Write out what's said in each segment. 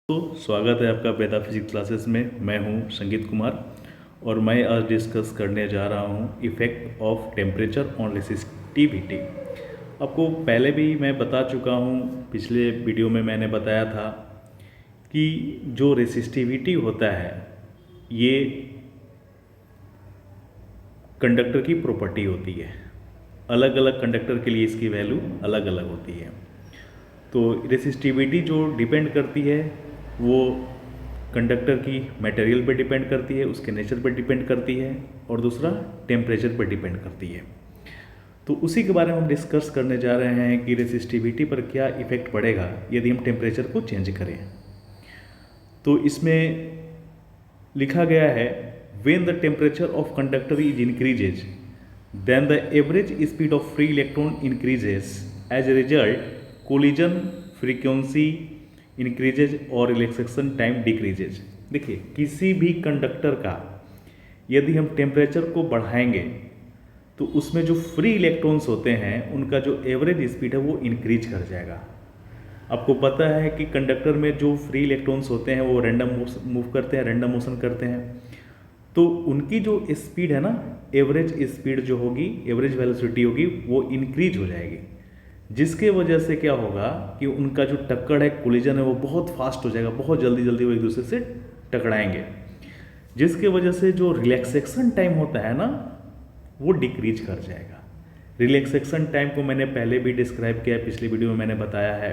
तो स्वागत है आपका वेदा फिजिक्स क्लासेस में। मैं हूं संगीत कुमार और मैं आज डिस्कस करने जा रहा हूं effect of temperature on resistivity. आपको पहले भी मैं बता चुका हूं, पिछले वीडियो में मैंने बताया था कि जो रेसिस्टिविटी होता है ये कंडक्टर की प्रॉपर्टी होती है। अलग अलग कंडक्टर के लिए इसकी वैल्यू अलग अलग होती है। तो रेसिस्टिविटी जो डिपेंड करती है वो कंडक्टर की मटेरियल पर डिपेंड करती है, उसके नेचर पर डिपेंड करती है, और दूसरा टेम्परेचर पर डिपेंड करती है। तो उसी के बारे में हम डिस्कस करने जा रहे हैं कि रेसिस्टिविटी पर क्या इफेक्ट पड़ेगा यदि हम टेम्परेचर को चेंज करें। तो इसमें लिखा गया है, when the temperature of conductor is increases then the average speed of free electron increases, as a result collision frequency increases और रिलैक्सेशन टाइम डिक्रीजेज। देखिए, किसी भी कंडक्टर का यदि हम टेम्परेचर को बढ़ाएंगे तो उसमें जो फ्री इलेक्ट्रॉन्स होते हैं उनका जो एवरेज स्पीड है वो इंक्रीज कर जाएगा। आपको पता है कि कंडक्टर में जो फ्री इलेक्ट्रॉन्स होते हैं वो रैंडम मूव करते हैं, रैंडम मोशन करते हैं। तो उनकी जो स्पीड है ना, एवरेज स्पीड जो होगी, एवरेज वेलोसिटी होगी, वो इंक्रीज हो जाएगी, जिसके वजह से क्या होगा कि उनका जो टक्कर है, कोलिजन है, वो बहुत फास्ट हो जाएगा, बहुत जल्दी जल्दी वो एक दूसरे से टकराएंगे, जिसके वजह से जो रिलैक्सेशन टाइम होता है ना वो डिक्रीज कर जाएगा। रिलैक्सेशन टाइम को मैंने पहले भी डिस्क्राइब किया है, पिछले वीडियो में मैंने बताया है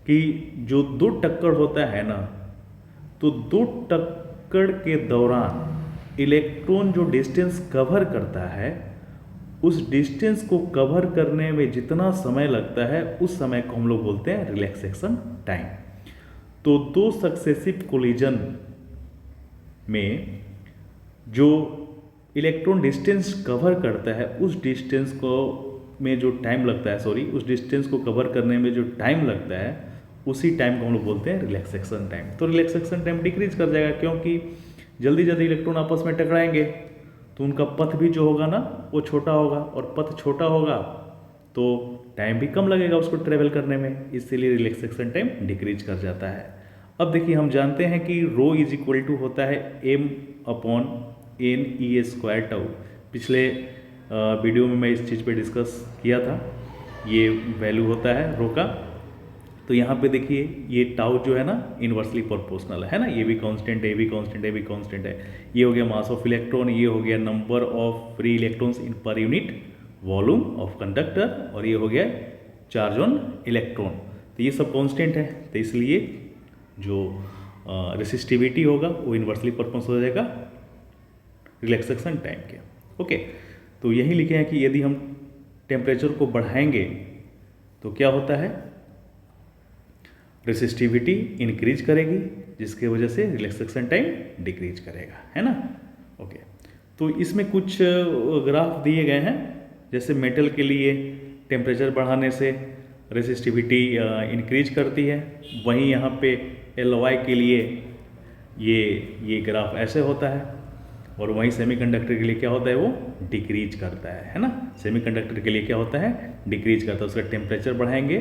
कि जो दो टक्कर होता है ना, तो दो टक्कर के दौरान इलेक्ट्रॉन जो डिस्टेंस कवर करता है, उस डिस्टेंस को कवर करने में जितना समय लगता है उस समय को हम लोग बोलते हैं रिलैक्सेशन टाइम। तो दो सक्सेसिव कोलिजन में जो इलेक्ट्रॉन डिस्टेंस कवर करता है उस डिस्टेंस को में जो टाइम लगता है, उस डिस्टेंस को कवर करने में जो टाइम लगता है उसी टाइम को हम लोग बोलते हैं रिलैक्सेशन टाइम। तो रिलैक्सेशन टाइम डिक्रीज कर जाएगा, क्योंकि जल्दी जल्दी इलेक्ट्रॉन आपस में टकराएंगे तो उनका पथ भी जो होगा ना वो छोटा होगा, और पथ छोटा होगा तो टाइम भी कम लगेगा उसको ट्रेवल करने में, इसीलिए रिलैक्सेशन टाइम डिक्रीज कर जाता है। अब देखिए, हम जानते हैं कि रो इज इक्वल टू होता है m/n/e² टाउ। पिछले वीडियो में मैं इस चीज़ पे डिस्कस किया था, ये वैल्यू होता है रो का। तो यहाँ पे देखिए, ये टाउ जो है ना इन्वर्सली प्रोपोर्शनल है ना, ये भी कांस्टेंट है, ये भी कांस्टेंट है, ये भी कांस्टेंट है। ये हो गया मास ऑफ इलेक्ट्रॉन, ये हो गया number of free electrons in per unit volume of conductor, और ये हो गया चार्ज ऑन इलेक्ट्रॉन। तो ये सब कांस्टेंट है, तो इसलिए जो रेसिस्टिविटी होगा वो इन्वर्सली प्रोपोर्शनल हो जाएगा रिलैक्सेशन टाइम के। ओके, तो यही लिखे हैं कि यदि हम टेम्परेचर को बढ़ाएंगे तो क्या होता है, रेसिस्टिविटी इंक्रीज करेगी, जिसके वजह से रिलैक्सेशन टाइम डिक्रीज करेगा, है ना। ओके, तो इसमें कुछ ग्राफ दिए गए हैं, जैसे मेटल के लिए टेम्परेचर बढ़ाने से रेसिस्टिविटी इंक्रीज करती है, वहीं यहाँ पे एलवाई के लिए ये ग्राफ ऐसे होता है, और वहीं सेमीकंडक्टर के लिए क्या होता है, वो डिक्रीज करता है ना। सेमीकंडक्टर के लिए क्या होता है, डिक्रीज करता है। उसका टेम्परेचर बढ़ाएंगे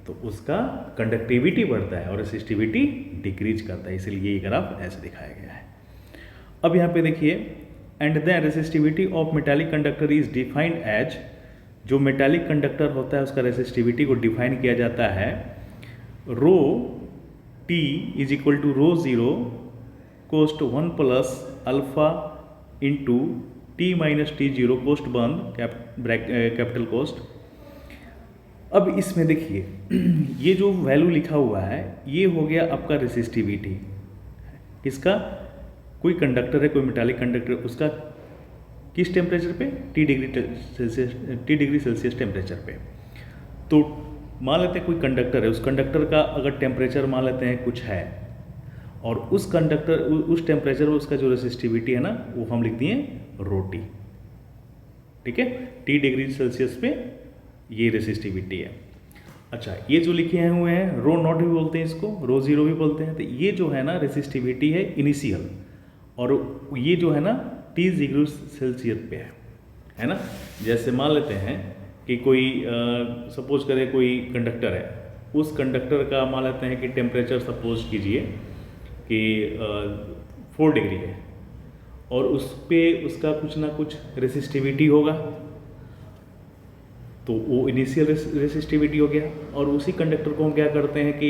तो उसका कंडक्टिविटी बढ़ता है और रेसिस्टिविटी डिक्रीज करता है, इसलिए ये ग्राफ ऐसे दिखाया गया है। अब यहाँ पे देखिए, and then resistivity of metallic conductor is defined as, जो मेटालिक कंडक्टर होता है उसका रेसिस्टिविटी को डिफाइन किया जाता है rho T is equal to rho zero cost 1 plus alpha into T minus T zero cost बंद कैपिटल कोस्ट। अब इसमें देखिए, ये जो वैल्यू लिखा हुआ है ये हो गया आपका रेसिस्टिविटी। किसका, कोई कंडक्टर है, कोई मेटालिक कंडक्टर, उसका किस टेम्परेचर पे, टी डिग्री सेल्सियस टेम्परेचर पे। तो मान लेते हैं कोई कंडक्टर है, उस कंडक्टर का अगर टेम्परेचर मान लेते हैं कुछ है, और उस कंडक्टर उस टेम्परेचर पर उसका जो रेसिस्टिविटी है ना वो हम लिख दिए रो टी। ठीक है, टी डिग्री सेल्सियस पे ये रेसिस्टिविटी है। अच्छा, ये जो लिखे हुए हैं रो नॉट भी बोलते हैं इसको, रो जीरो भी बोलते हैं। तो ये जो है ना रेसिस्टिविटी है इनिशियल, और ये जो है ना टी डिग्री सेल्सियस पे है ना। जैसे मान लेते हैं कि कोई सपोज करें कोई कंडक्टर है, उस कंडक्टर का मान लेते हैं कि टेम्परेचर सपोज कीजिए कि 4 डिग्री है, और उस पे उसका कुछ ना कुछ रेसिस्टिविटी होगा, तो वो इनिशियल रेसिस्टिविटी हो गया। और उसी कंडक्टर को हम क्या करते हैं कि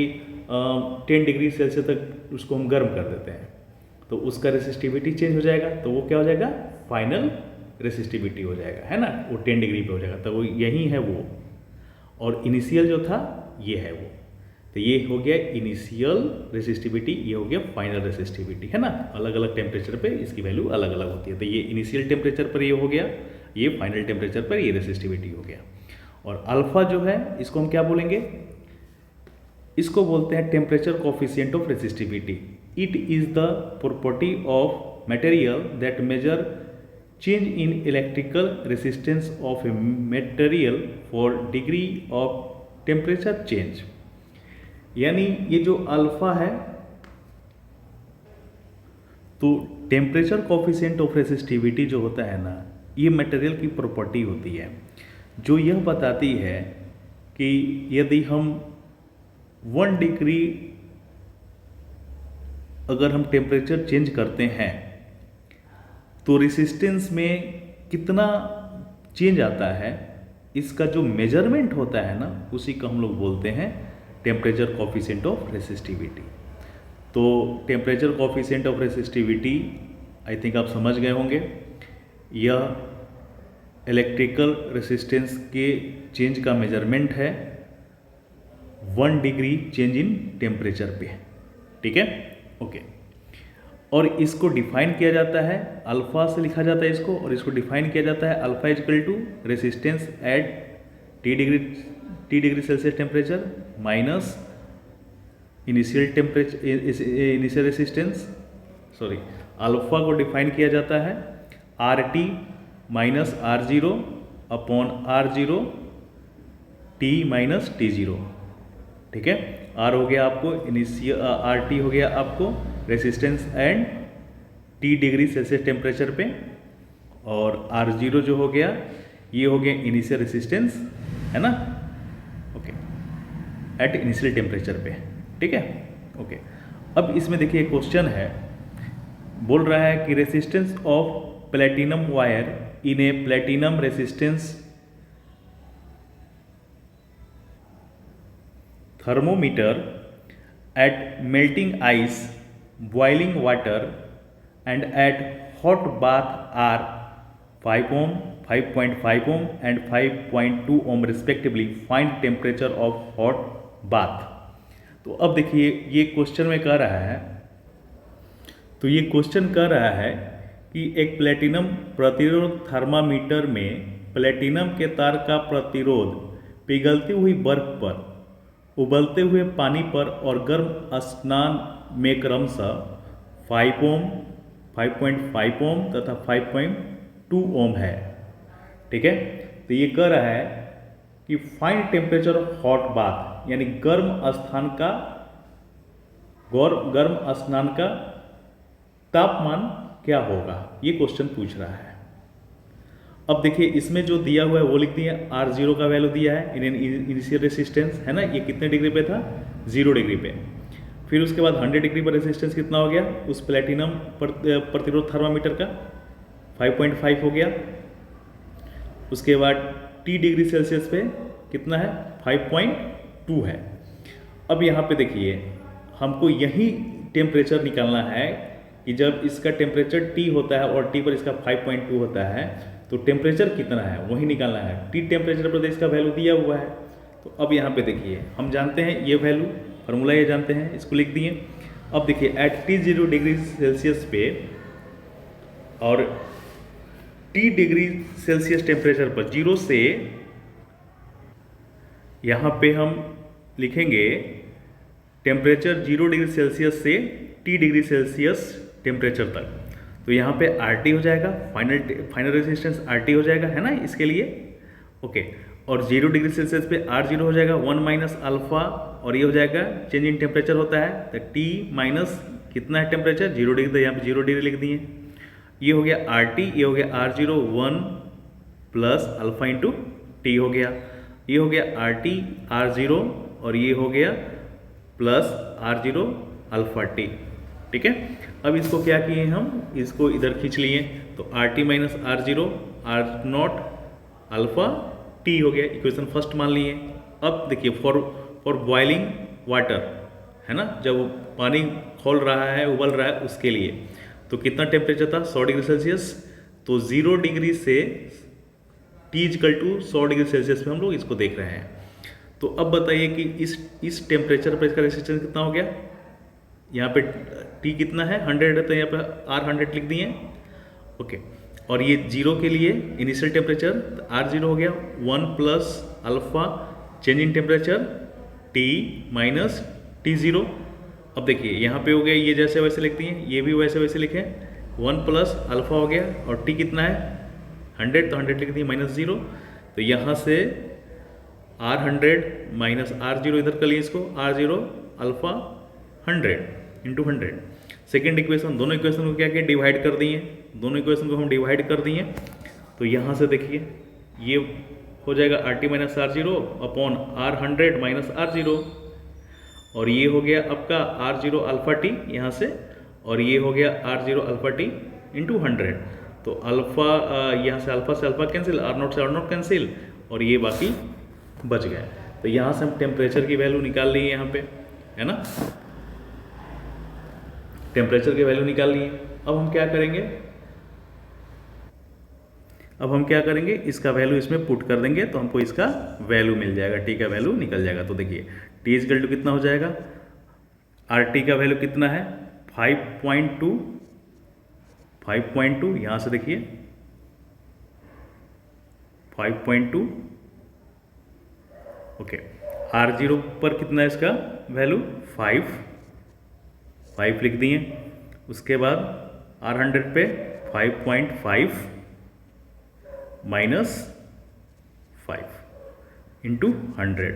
10 डिग्री सेल्सियस तक उसको हम गर्म कर देते हैं, तो उसका रेसिस्टिविटी चेंज हो जाएगा, तो वो क्या हो जाएगा, फाइनल रेसिस्टिविटी हो जाएगा, है ना, वो 10 डिग्री पे हो जाएगा। तो वो यही है वो, और इनिशियल जो था ये है वो। तो ये हो गया इनिशियल रेसिस्टिविटी, ये हो गया फाइनल रेसिस्टिविटी, है ना। अलग अलग टेम्परेचर पे इसकी वैल्यू अलग अलग होती है। तो ये इनिशियल टेम्परेचर पर ये हो गया, ये फाइनल टेम्परेचर पर ये रेसिस्टिविटी हो गया। और अल्फा जो है इसको हम क्या बोलेंगे, इसको बोलते हैं temperature coefficient of resistivity. It is the property of material that measure change in electrical resistance of a material for degree of temperature change. यानी ये जो अल्फा है, तो टेम्परेचर कोफिशिएंट ऑफ रेसिस्टिविटी जो होता है ना, ये मटेरियल की प्रॉपर्टी होती है जो यह बताती है कि यदि हम 1 डिग्री अगर हम टेम्परेचर चेंज करते हैं तो रेसिस्टेंस में कितना चेंज आता है, इसका जो मेजरमेंट होता है ना, उसी को हम लोग बोलते हैं टेम्परेचर कोफिशिएंट ऑफ रेसिस्टिविटी। तो temperature coefficient of resistivity I think आप समझ गए होंगे, यह इलेक्ट्रिकल रेसिस्टेंस के चेंज का मेजरमेंट है 1 डिग्री चेंज इन टेम्परेचर पे, ठीक है, ओके। और इसको डिफाइन किया जाता है, अल्फा से लिखा जाता है इसको, और इसको डिफाइन किया जाता है alpha is equal to resistance at T degree Celsius temperature minus initial temperature initial resistance, sorry, alpha को डिफाइन किया जाता है R T minus R0 upon R0 T minus T0, ठीक है। R हो गया आपको इनिशियल, RT हो गया आपको resistance and T degree Celsius temperature पे, और R0 जो हो गया ये हो गया इनिशियल रेसिस्टेंस, है ना, ओके, एट इनिशियल टेम्परेचर पे, ठीक है, ओके। अब इसमें देखिए क्वेश्चन है, बोल रहा है कि resistance of platinum wire in a platinum resistance thermometer at melting ice, boiling water and at hot bath are 5 ohm, 5.5 ohm and 5.2 ohm respectively. Find temperature of hot bath. तो अब देखिए ये क्वेश्चन में कह रहा है, तो ये क्वेश्चन कह रहा है कि एक प्लेटिनम प्रतिरोध थर्मामीटर में प्लेटिनम के तार का प्रतिरोध पिघलती हुई बर्फ पर, उबलते हुए पानी पर और गर्म स्नान में क्रमशः 5 ओम, 5.5 ओम तथा 5.2 ओम है, ठीक है। तो ये कह रहा है कि find temperature of hot bath, यानी गर्म स्नान का तापमान क्या होगा, ये क्वेश्चन पूछ रहा है। अब देखिए इसमें जो दिया हुआ है वो लिख दिया, R0 का वैल्यू दिया है इन इनिशियल रेसिस्टेंस, है ना, ये कितने डिग्री पे था, 0 डिग्री पे। फिर उसके बाद 100 डिग्री पर रेसिस्टेंस कितना हो गया उस प्लेटिनम प्रतिरोध थर्मामीटर का, 5.5 हो गया। उसके बाद T डिग्री सेल्सियस पे कितना है, 5.2 है। अब यहाँ पे देखिए हमको यही टेम्परेचर निकालना है कि जब इसका टेम्परेचर T होता है और T पर इसका 5.2 होता है तो टेम्परेचर कितना है वही निकालना है। T टेम्परेचर पर तो इसका वैल्यू दिया हुआ है, तो अब यहाँ पे देखिए हम जानते हैं ये वैल्यू, फार्मूला ये जानते हैं, इसको लिख दिए। अब देखिए एट T0 डिग्री सेल्सियस पे और T डिग्री सेल्सियस टेम्परेचर पर 0 से यहाँ पे हम लिखेंगे टेम्परेचर 0 डिग्री सेल्सियस से T डिग्री सेल्सियस टेम्परेचर तक, तो यहाँ पे RT हो जाएगा, फाइनल रेजिस्टेंस RT हो जाएगा, है ना, इसके लिए, ओके। और 0 डिग्री सेल्सियस पे R0 हो जाएगा 1 माइनस अल्फा, और ये हो जाएगा चेंज इन टेम्परेचर होता है, तो T माइनस कितना है टेम्परेचर 0 डिग्री, तो यहाँ पे 0 डिग्री लिख दिए। ये हो गया RT, ये हो गया R0 1 plus alpha into T हो गया, ये हो गया RT R0 और ये हो गया प्लस R0 अल्फा टी। ठीक है, अब इसको क्या किए हम, इसको इधर खींच लिए, तो RT minus R0 R0 alpha T हो गया, इक्वेशन फर्स्ट मान लिए। अब देखिए फॉर बॉइलिंग वाटर, है ना, जब पानी खौल रहा है, उबल रहा है, उसके लिए तो कितना टेम्परेचर था 100 डिग्री सेल्सियस, तो 0 डिग्री से T equal to 100 degree Celsius पे हम लोग इसको देख रहे हैं। तो अब बताइए कि इस टेम्परेचर पर इसका रेजिस्टेंस कितना हो गया, यहाँ पे T कितना है 100 है, तो यहाँ पे R100 लिख दिए। ओके, और ये 0 के लिए इनिशियल टेम्परेचर R0 हो गया 1 plus alpha change in temperature T minus T0। अब देखिए यहाँ पे हो गया, ये जैसे वैसे लिखती हैं, ये भी वैसे वैसे लिखें, 1 प्लस अल्फा हो गया और T कितना है 100, तो 100 लिख दिए माइनस 0, तो यहाँ से R100 माइनस R0 इधर कर लिए इसको, R0 alpha 100 into 100। Second equation, दोनों इक्वेशन को क्या किया डिवाइड कर दिए, दोनों इक्वेशन को हम डिवाइड कर दिए, तो यहाँ से देखिए ये हो जाएगा RT minus R0 upon R100 minus R0, और ये हो गया आपका R0 अल्फा टी यहाँ से, और ये हो गया R0 अल्फा टी इंटू 100, तो अल्फा यहाँ से अल्फा कैंसिल, R0 से R0 कैंसिल, और ये बाकी बच गया। तो यहाँ से हम टेम्परेचर की वैल्यू निकाल लिए यहाँ पे, है ना, टेम्परेचर की वैल्यू निकाल लिए। अब हम क्या करेंगे, इसका वैल्यू इसमें पुट कर देंगे, तो हमको इसका वैल्यू मिल जाएगा, टी का वैल्यू निकल जाएगा। तो देखिए टी इक्वल टू कितना हो जाएगा, RT का वैल्यू कितना है 5.2, यहाँ से देखिए 5.2। ओके, R0 पर कितना है इसका वैल्यू 5 लिख दिए, उसके बाद R100 पे 5.5 माइनस 5 इंटू 100।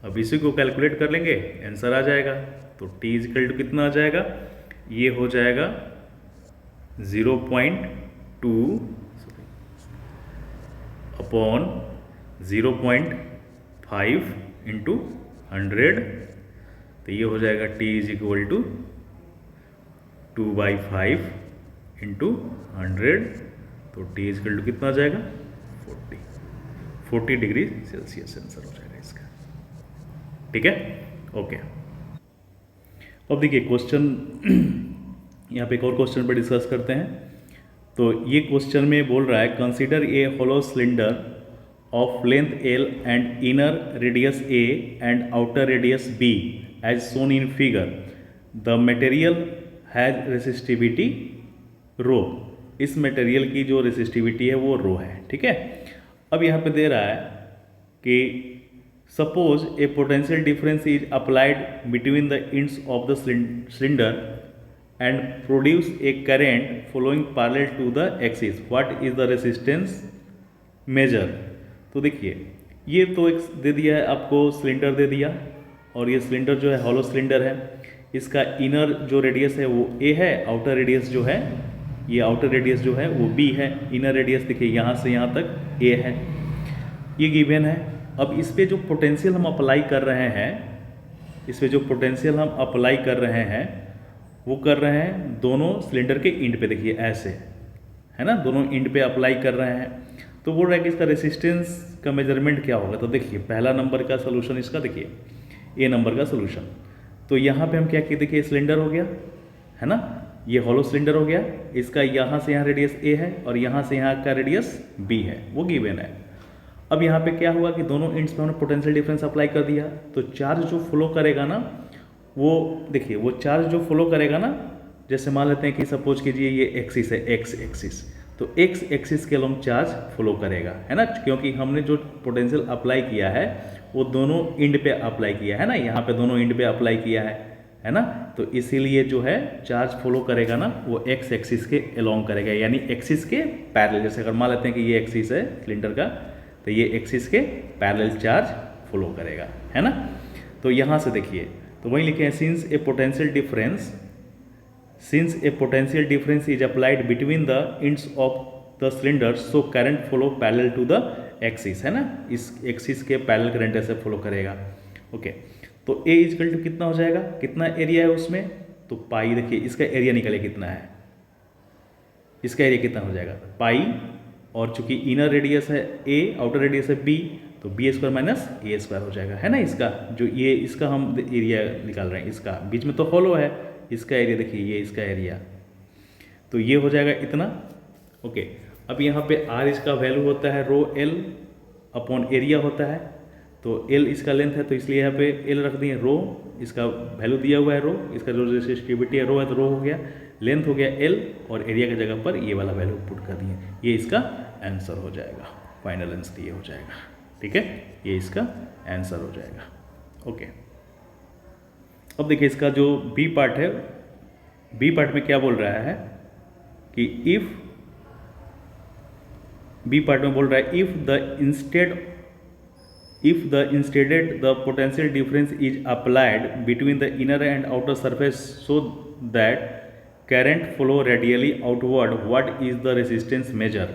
अब इसी को कैलकुलेट कर लेंगे, आंसर आ जाएगा। तो T इक्वल टू कितना आ जाएगा, ये हो जाएगा 0.2 अपॉन 0.5 इंटू 100, तो ये हो जाएगा T इक्वल टू 2/5 इंटू 100, तो T इक्वल टू कितना आ जाएगा 40 डिग्री सेल्सियस आंसर हो जाएगा इसका। ठीक है, ओके। अब देखिए क्वेश्चन, यहाँ पे एक और क्वेश्चन पर डिस्कस करते हैं। तो ये क्वेश्चन में बोल रहा है consider a hollow cylinder of length L and inner radius A and outer radius B as shown in figure. The material has resistivity rho. इस मटेरियल की जो रेसिस्टिविटी है वो रो है। ठीक है, अब यहाँ पे दे रहा है कि suppose a potential difference is applied between the ends of the cylinder and produce a current following parallel to the axis, what is the resistance measure. तो देखिए ये तो एक दे दिया है आपको, सिलेंडर दे दिया, और ये सिलेंडर जो है हॉलो सिलेंडर है, इसका इनर जो रेडियस है वो A है, आउटर रेडियस जो है, ये आउटर रेडियस जो है वो B है, इनर रेडियस देखिए यहाँ से यहाँ तक A है, ये गिवन है। अब इस पे जो पोटेंशियल हम अप्लाई कर रहे हैं, वो कर रहे हैं दोनों सिलेंडर के एंड पे, देखिए ऐसे, है ना, दोनों एंड पे अप्लाई कर रहे हैं। तो बोल रहा है कि इसका रेसिस्टेंस का मेजरमेंट क्या होगा। तो देखिए पहला नंबर का सोल्यूशन इसका, देखिए A नंबर का सोल्यूशन। तो यहाँ पे हम क्या किए, देखिए सिलेंडर हो गया, है ना, ये हॉलो सिलेंडर हो गया, इसका यहाँ से यहाँ रेडियस A है और यहाँ से यहाँ का रेडियस B है, वो गिवन है। अब यहाँ पे क्या हुआ कि दोनों एंड्स पे हमने पोटेंशियल डिफरेंस अप्लाई कर दिया, तो चार्ज जो फ्लो करेगा ना, वो देखिए वो चार्ज जो फ्लो करेगा ना, जैसे मान लेते हैं कि सपोज कीजिए ये एक्सिस है, एक्स एक्सिस, तो एक्स एक्सिस के अलोंग चार्ज फ्लो करेगा, है ना, क्योंकि हमने जो पोटेंशियल अप्लाई किया है वो दोनों एंड पे अप्लाई किया है ना, यहाँ पे दोनों एंड पे अप्लाई किया है ना, तो इसीलिए जो है चार्ज फ्लो करेगा ना वो एक्स एक्सिस के अलोंग करेगा, यानी एक्सिस के पैरेलल। जैसे अगर मान लेते हैं कि ये एक्सिस है सिलेंडर का, तो ये एक्सिस के पैरेलल चार्ज फ्लो करेगा, है ना। तो यहाँ से देखिए, तो वही लिखे हैं since a potential difference is applied between the ends of the cylinder, so current flow parallel to the axis, है ना, इस एक्सिस के पैरेलल करंट ऐसे फ्लो करेगा। ओके, तो ए इजकल टू कितना हो जाएगा, कितना एरिया है उसमें, तो पाई, देखिए इसका एरिया निकले कितना है, इसका एरिया कितना हो जाएगा पाई, और चूंकि इनर रेडियस है ए, आउटर रेडियस है बी, तो बी स्क्वायर माइनस ए स्क्वायर हो जाएगा, है ना। इसका जो ये इसका हम एरिया निकाल रहे हैं, इसका बीच में तो हॉलो है, इसका एरिया देखिए ये इसका एरिया, तो ये हो जाएगा इतना। ओके, अब यहाँ पे आर इसका वैल्यू होता है रो एल अपॉन एरिया होता है, तो एल इसका लेंथ है, तो इसलिए यहाँ पे एल रख दिए, रो इसका वैल्यू दिया हुआ है रो, इसका जो रेसिस्टिविटी है रो है, तो रो हो गया, लेंथ हो गया एल, और एरिया की जगह पर ये वाला वैल्यू पुट कर दिए, ये इसका आंसर हो जाएगा, फाइनल आंसर ये हो जाएगा, ठीक है, ये इसका आंसर हो जाएगा। ओके, अब देखिए इसका जो बी पार्ट है, बी पार्ट में क्या बोल रहा है कि इफ, बी पार्ट में बोल रहा है if the instead the potential difference is applied between the inner and outer surface so that current flow radially outward, what is the resistance measure.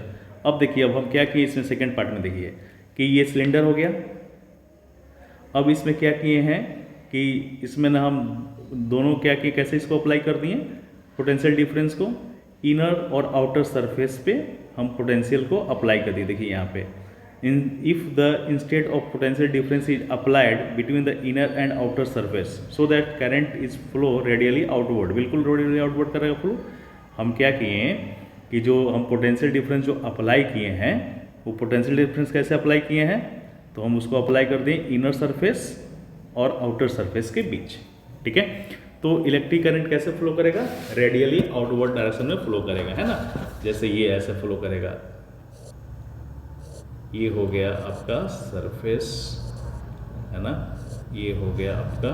अब देखिए, अब हम क्या किए इसमें सेकेंड पार्ट में, देखिए कि ये सिलेंडर हो गया, अब इसमें क्या किए हैं कि इसमें ना हम दोनों क्या किए, कैसे इसको अप्लाई कर दिए पोटेंशियल डिफरेंस को, इनर और आउटर सरफेस पे हम पोटेंशियल को अप्लाई कर दिए। देखिए यहाँ पे if the instead of potential difference is applied between the inner and outer surface so that current is flow radially outward, बिल्कुल रेडियली आउटवर्ड करेगा फ्लो। हम क्या किए हैं कि जो हम पोटेंशियल डिफरेंस जो अप्लाई किए हैं, वो पोटेंशियल डिफरेंस कैसे अप्लाई किए हैं, तो हम उसको अप्लाई कर दें इनर सरफेस और आउटर सरफेस के बीच, ठीक है। तो इलेक्ट्रिक करंट कैसे फ्लो करेगा, रेडियली आउटवर्ड डायरेक्शन में फ्लो करेगा, है ना। जैसे ये ऐसे फ्लो करेगा, ये हो गया आपका सरफेस, है ना, ये हो गया आपका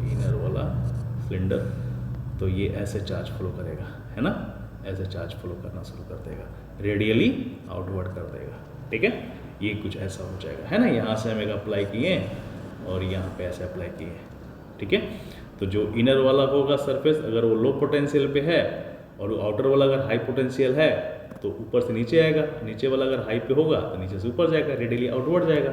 इनर वाला सिलेंडर, तो ये ऐसे चार्ज फ्लो करेगा, है ना, ऐसे चार्ज फ्लो करना शुरू कर देगा, रेडियली आउटवर्ड कर देगा, ठीक है। ये कुछ ऐसा हो जाएगा, है ना, यहाँ से हम एक अप्लाई किए और यहाँ पे ऐसे अप्लाई किए, ठीक है। तो जो इनर वाला होगा सरफेस, अगर वो लो पोटेंशियल पे है और आउटर वाला अगर हाई पोटेंशियल है तो ऊपर से नीचे आएगा, नीचे वाला अगर हाई पे होगा तो नीचे से ऊपर जाएगा, रेडियली आउटवर्ड जाएगा,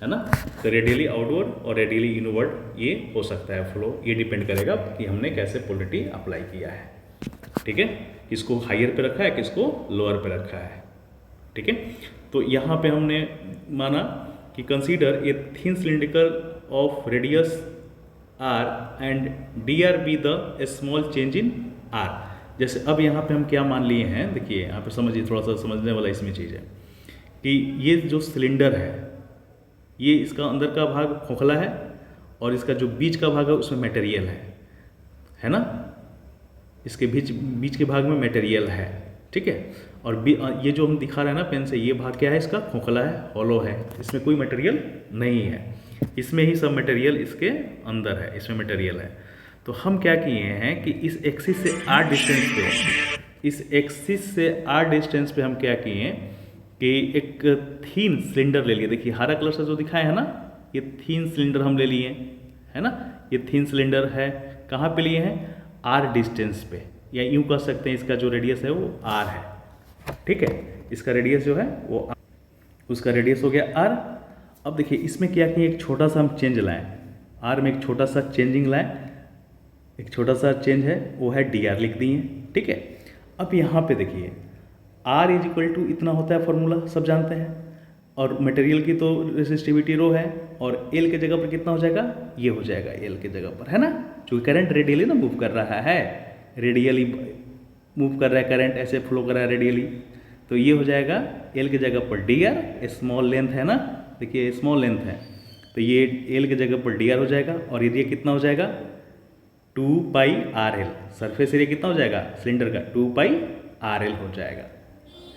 है ना। तो रेडियली आउटवर्ड और रेडियली इनवर्ड ये हो सकता है फ्लो, ये डिपेंड करेगा कि हमने कैसे पोलरिटी अप्लाई किया है, ठीक है, किसको हाइयर पे रखा है, किसको लोअर पे रखा है, ठीक है। तो यहाँ पे हमने माना कि consider a thin cylindrical of radius R and D R be the small change in R. जैसे अब यहाँ पे हम क्या मान लिए हैं, देखिए यहाँ पे समझिए, थोड़ा सा समझने वाला इसमें चीज़ है कि ये जो सिलेंडर है, ये इसका अंदर का भाग खोखला है और इसका जो बीच का भाग है उसमें मटेरियल है ना, इसके बीच के भाग में मटेरियल है, ठीक है। और ये जो हम दिखा रहे हैं ना पेन से, ये भाग क्या है, इसका खोखला है, हॉलो है, इसमें कोई मटेरियल नहीं है, इसमें ही सब मटेरियल इसके अंदर है, इसमें मटेरियल है। तो हम क्या किए हैं कि इस एक्सिस से आर डिस्टेंस पे, इस एक्सिस से आर डिस्टेंस पे हम क्या किए कि एक थीन सिलेंडर ले लिए। देखिए हरा कलर से जो दिखाए है ना, ये थीन सिलेंडर हम ले लिए, है ना, ये थीन सिलेंडर है, कहाँ पे लिए हैं, आर डिस्टेंस पे, या यूँ कह सकते हैं इसका जो रेडियस है वो आर है, ठीक है, इसका रेडियस जो है वो उसका रेडियस हो गया आर। अब देखिए इसमें क्या किए, एक छोटा सा हम चेंज लाएं, आर में एक छोटा सा चेंजिंग लाएं, एक छोटा सा चेंज है वो है डी आर लिख दिए, ठीक है। अब यहाँ पे देखिए आर इज इक्वल टू इतना होता है फॉर्मूला सब जानते हैं, और मटेरियल की तो रेसिस्टिविटी रो है, और एल के जगह पर कितना हो जाएगा, ये हो जाएगा एल के जगह पर, है ना, क्योंकि करंट रेडियली ना मूव कर रहा है, रेडियली मूव कर रहा है करंट, ऐसे फ्लो कर रहा है रेडियली, तो ये हो जाएगा एल की जगह पर डी आर, स्मॉल लेंथ है ना, देखिए स्मॉल लेंथ है, तो ये एल की जगह पर डी आर हो जाएगा, और एरिया कितना हो जाएगा 2 पाई आर एल, सरफेस एरिया कितना हो जाएगा सिलेंडर का 2 पाई आर एल हो जाएगा,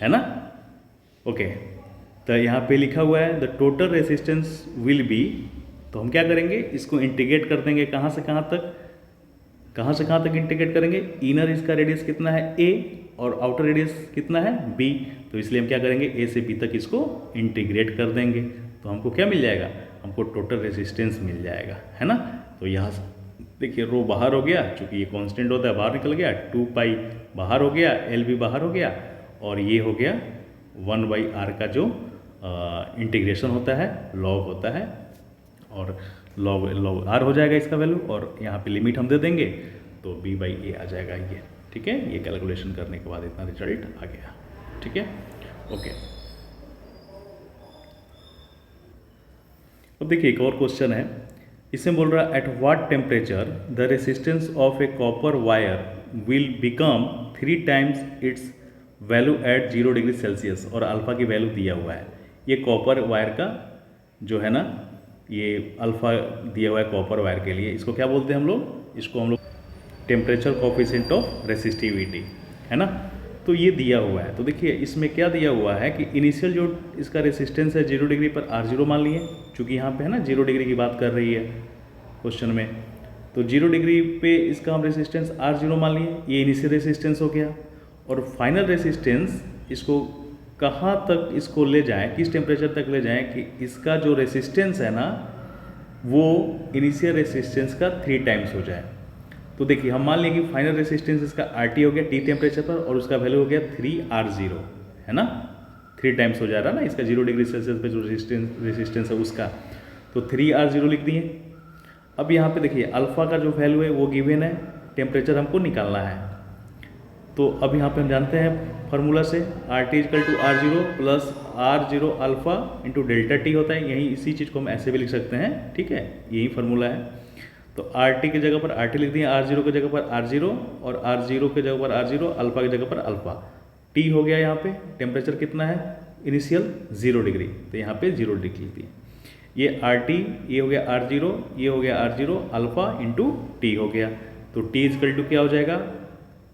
है ना। ओके, तो यहाँ पे लिखा हुआ है the total resistance will be, तो हम क्या करेंगे, इसको इंटीग्रेट कर देंगे, कहाँ से कहाँ तक, कहाँ से कहाँ तक इंटीग्रेट करेंगे, इनर इसका रेडियस कितना है ए और आउटर रेडियस कितना है बी, तो इसलिए हम क्या करेंगे ए से बी तक इसको इंटीग्रेट कर देंगे, तो हमको क्या मिल जाएगा, हमको टोटल रेसिस्टेंस मिल जाएगा, है ना। तो यहाँ से देखिए रो बाहर हो गया, चूँकि ये कांस्टेंट होता है बाहर निकल गया, 2 पाई बाहर हो गया, एल भी बाहर हो गया, और ये हो गया 1/r का जो इंटीग्रेशन होता है, लॉग होता है, और log log r हो जाएगा इसका वैल्यू, और यहाँ पे लिमिट हम दे देंगे तो b/a आ जाएगा ये। ठीक है, ये कैलकुलेशन करने के बाद इतना रिजल्ट आ गया। ठीक है, ओके। अब देखिए एक और क्वेश्चन है, इसमें बोल रहा है at what temperature the resistance of a copper wire will become 3 times its value at 0 degree Celsius, और अल्फ़ा की वैल्यू दिया हुआ है। ये कॉपर वायर का जो है ना, ये अल्फ़ा दिया हुआ है कॉपर वायर के लिए, इसको क्या बोलते हैं हम लोग, इसको हम लोग टेम्परेचर कोफिशिएंट ऑफ रेसिस्टिविटी, है ना। तो ये दिया हुआ है, तो देखिए इसमें क्या दिया हुआ है कि इनिशियल जो इसका रेसिस्टेंस है 0 डिग्री पर R0 मान लिए, चूँकि यहाँ पे है ना 0 डिग्री की बात कर रही है क्वेश्चन में, तो 0 डिग्री पे इसका हम रेसिस्टेंस R0 मान लिए, ये इनिशियल रेसिस्टेंस हो गया। और फाइनल रेसिस्टेंस इसको कहाँ तक इसको ले जाएं, किस टेम्परेचर तक ले जाएं कि इसका जो रेसिस्टेंस है ना वो इनिशियल रेसिस्टेंस का 3 टाइम्स हो जाए। तो देखिए हम मान लें कि फाइनल रेसिस्टेंस इसका RT हो गया T टेम्परेचर पर, और उसका वैल्यू हो गया 3R0, है ना, 3 टाइम्स हो जा रहा है ना इसका 0 डिग्री सेल्सियस पे जो रेसिस्टेंस है उसका, तो 3R0 लिख दिए। अब यहाँ पे देखिए अल्फ़ा का जो वैल्यू है वो गिवन है, टेम्परेचर हमको निकालना है। तो अब यहाँ पे हम जानते हैं फार्मूला से RT = R0 plus R0 alpha into delta T होता है, यही इसी चीज़ को हम ऐसे भी लिख सकते हैं। ठीक है, यही फार्मूला है। तो RT की जगह पर RT लिख दिए, R0 की जगह पर R0, और R0 की जगह पर R0, अल्फ़ा की जगह पर अल्फ़ा। T हो गया यहाँ पे, टेम्परेचर कितना है इनिशियल 0 डिग्री, तो यहाँ पे 0 डिग्री लिख दिए। ये RT, ये हो गया R0, ये हो गया R0 अल्फ़ा इंटू T हो गया। तो T = क्या हो जाएगा,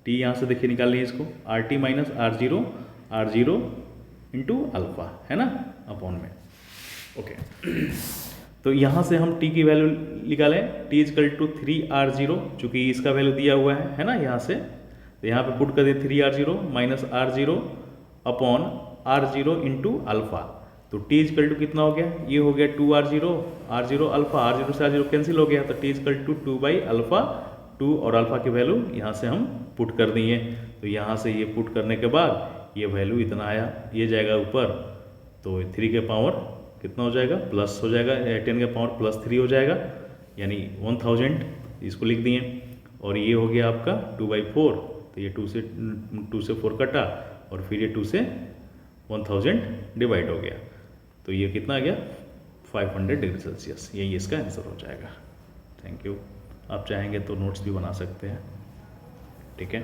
T यहाँ से देखिए निकाल लिए इसको, RT minus R0 into alpha, है ना, अपॉन में। ओके, तो यहाँ से हम T की वैल्यू निकालें, T = 3R0, चूँकि इसका वैल्यू दिया हुआ है ना यहाँ से, तो यहाँ पे पुट कर दिए 3R0 minus R0 upon R0 into alpha. तो T = कितना हो गया, ये हो गया 2R0, R0 अल्फ़ा, R0 से R0 कैंसिल हो गया, तो T = 2/अल्फ़ा, 2 और अल्फ़ा की वैल्यू यहाँ से हम पुट कर दिए। तो यहाँ से ये पुट करने के बाद ये वैल्यू इतना आया, ये जाएगा ऊपर, तो 3 के पावर कितना हो जाएगा, प्लस हो जाएगा, 10 के पावर +3 हो जाएगा, यानी 1000, इसको लिख दिए। और ये हो गया आपका 2/4, तो ये 2 से 4 कटा, और फिर ये 2 से 1000 डिवाइड हो गया, तो ये कितना आ गया 500 डिग्री सेल्सियस, यही इसका आंसर हो जाएगा। Thank you. आप चाहेंगे तो नोट्स भी बना सकते हैं। ठीक है।